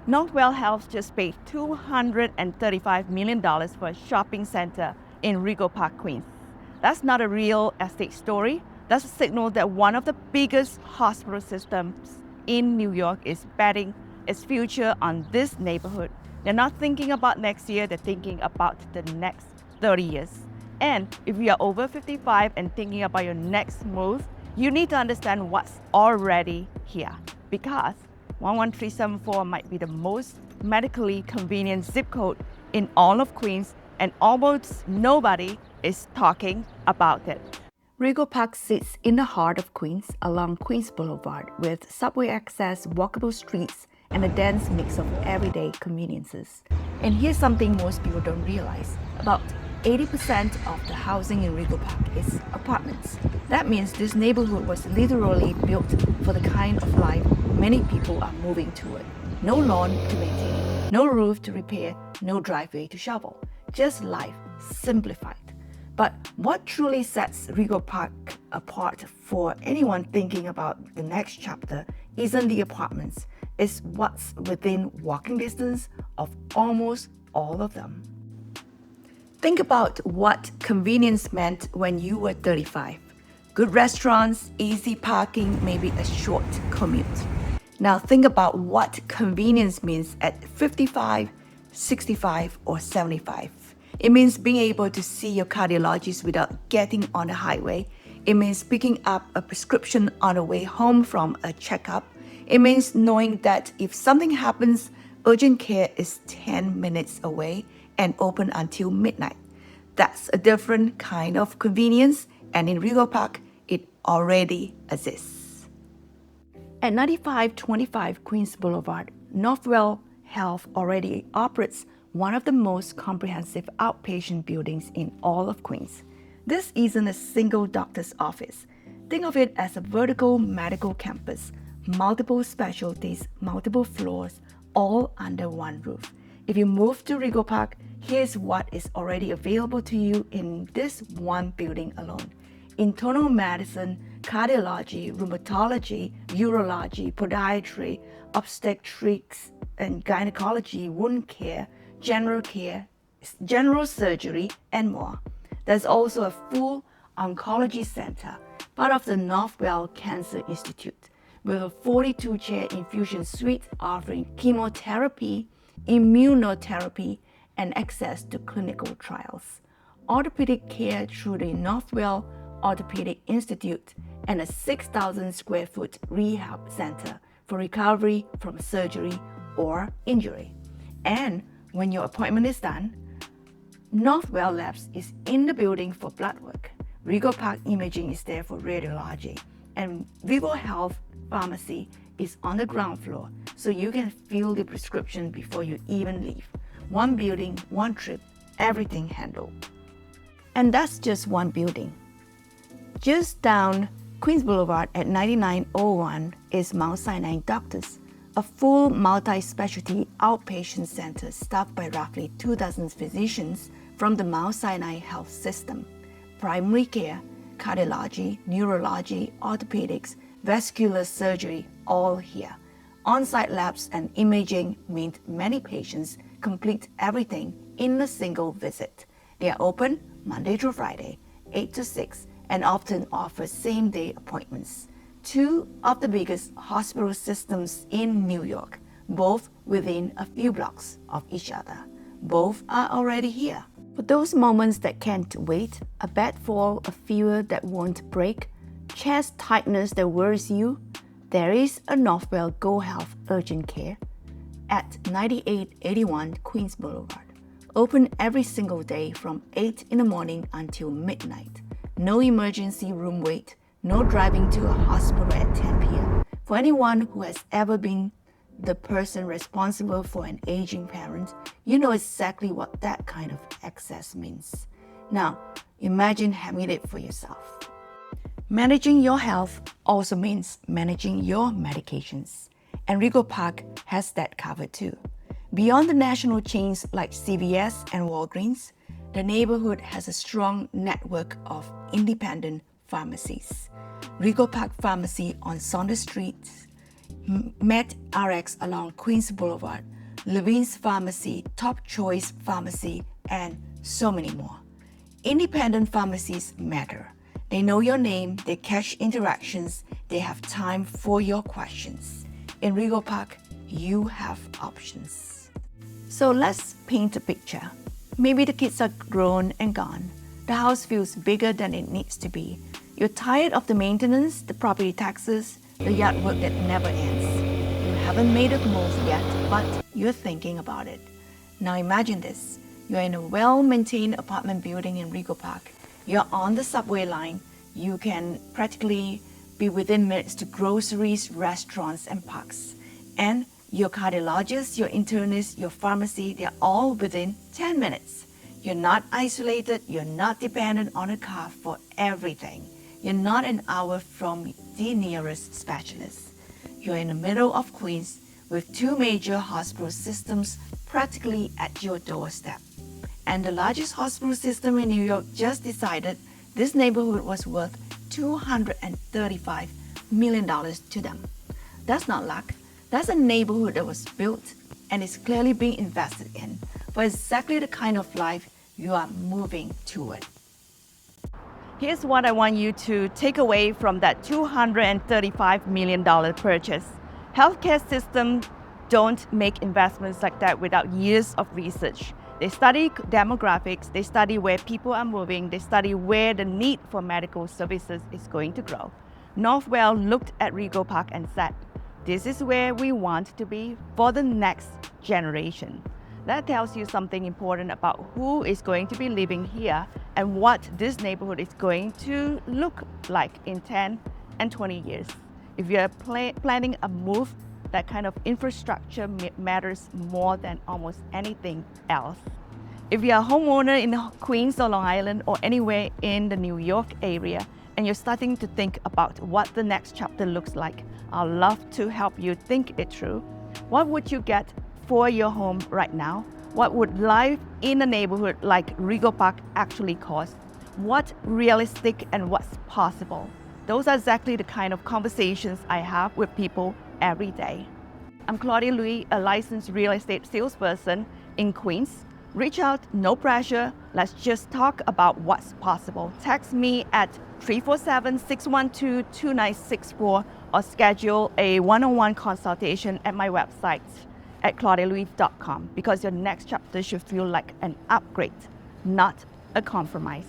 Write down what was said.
Northwell Health just paid $235 million for a shopping center in Rego Park, Queens. That's not a real estate story. That's a signal that one of the biggest hospital systems in New York is betting its future on this neighborhood. They're not thinking about next year, they're thinking about the next 30 years. And if you are over 55 and thinking about your next move, you need to understand what's already here, because 11374 might be the most medically convenient zip code in all of Queens, and almost nobody is talking about it. Rego Park sits in the heart of Queens along Queens Boulevard with subway access, walkable streets, and a dense mix of everyday conveniences. And here's something most people don't realize. About 80% of the housing in Rego Park is apartments. That means this neighborhood was literally built for the kind of life many people are moving toward. No lawn to maintain, no roof to repair, no driveway to shovel. Just life simplified. But what truly sets Rego Park apart for anyone thinking about the next chapter isn't the apartments, it's what's within walking distance of almost all of them. Think about what convenience meant when you were 35. Good restaurants, easy parking, maybe a short commute. Now think about what convenience means at 55, 65, or 75. It means being able to see your cardiologist without getting on the highway. It means picking up a prescription on the way home from a checkup. It means knowing that if something happens, urgent care is 10 minutes away and open until midnight. That's a different kind of convenience, and in Rego Park, it already exists. At 9525 Queens Boulevard, Northwell Health already operates one of the most comprehensive outpatient buildings in all of Queens. This isn't a single doctor's office. Think of it as a vertical medical campus, multiple specialties, multiple floors, all under one roof. If you move to Rego Park, here's what is already available to you in this one building alone. Internal medicine, cardiology, rheumatology, urology, podiatry, obstetrics and gynecology, wound care, general surgery, and more. There's also a full oncology center, part of the Northwell Cancer Institute, with a 42-chair infusion suite offering chemotherapy, immunotherapy, and access to clinical trials. Orthopedic care through the Northwell Orthopedic Institute, and a 6,000 square foot rehab center for recovery from surgery or injury. And when your appointment is done, Northwell Labs is in the building for blood work. Rego Park Imaging is there for radiology. And GoHealth Pharmacy is on the ground floor, so you can fill the prescription before you even leave. One building, one trip, everything handled. And that's just one building. Just down Queens Boulevard at 9901 is Mount Sinai Doctors, a full multi-specialty outpatient center staffed by roughly 2,000 physicians from the Mount Sinai Health System. Primary care, cardiology, neurology, orthopedics, vascular surgery, all here. On-site labs and imaging mean many patients complete everything in a single visit. They are open Monday through Friday, 8 to 6, and often offer same-day appointments. Two of the biggest hospital systems in New York, both within a few blocks of each other. Both are already here. For those moments that can't wait, a bad fall, a fever that won't break, chest tightness that worries you, there is a Northwell GoHealth urgent care at 9881 Queens Boulevard. Open every single day from 8 in the morning until midnight. No emergency room wait, no driving to a hospital at 10 p.m. For anyone who has ever been the person responsible for an aging parent, you know exactly what that kind of access means. Now, imagine having it for yourself. Managing your health also means managing your medications. And Rego Park has that covered too. Beyond the national chains like CVS and Walgreens, the neighborhood has a strong network of independent pharmacies. Rego Park Pharmacy on Saunders Street, MedRx along Queens Boulevard, Levine's Pharmacy, Top Choice Pharmacy, and so many more. Independent pharmacies matter. They know your name, they catch interactions, they have time for your questions. In Rego Park, you have options. So let's paint a picture. Maybe the kids are grown and gone. The house feels bigger than it needs to be. You're tired of the maintenance, the property taxes, the yard work that never ends. You haven't made a move yet, but you're thinking about it. Now imagine this. You're in a well-maintained apartment building in Rego Park. You're on the subway line. You can practically be within minutes to groceries, restaurants, and parks. And your cardiologist, your internist, your pharmacy, they're all within 10 minutes. You're not isolated. You're not dependent on a car for everything. You're not an hour from the nearest specialist. You're in the middle of Queens with two major hospital systems practically at your doorstep. And the largest hospital system in New York just decided this neighborhood was worth $235 million to them. That's not luck. That's a neighborhood that was built and is clearly being invested in for exactly the kind of life you are moving toward. Here's what I want you to take away from that $235 million purchase. Healthcare systems don't make investments like that without years of research. They study demographics, they study where people are moving, they study where the need for medical services is going to grow. Northwell looked at Rego Park and said, this is where we want to be for the next generation. That tells you something important about who is going to be living here and what this neighborhood is going to look like in 10 and 20 years. If you're planning a move, that kind of infrastructure matters more than almost anything else. If you're a homeowner in Queens or Long Island or anywhere in the New York area, and you're starting to think about what the next chapter looks like, I'd love to help you think it through. What would you get for your home right now? What would life in a neighborhood like Rego Park actually cost? What's realistic and what's possible? Those are exactly the kind of conversations I have with people every day. I'm Claudia Louis, a licensed real estate salesperson in Queens. Reach out, no pressure. Let's just talk about what's possible. Text me at 347-612-2964 or schedule a one-on-one consultation at my website at claudialouis.com because your next chapter should feel like an upgrade, not a compromise.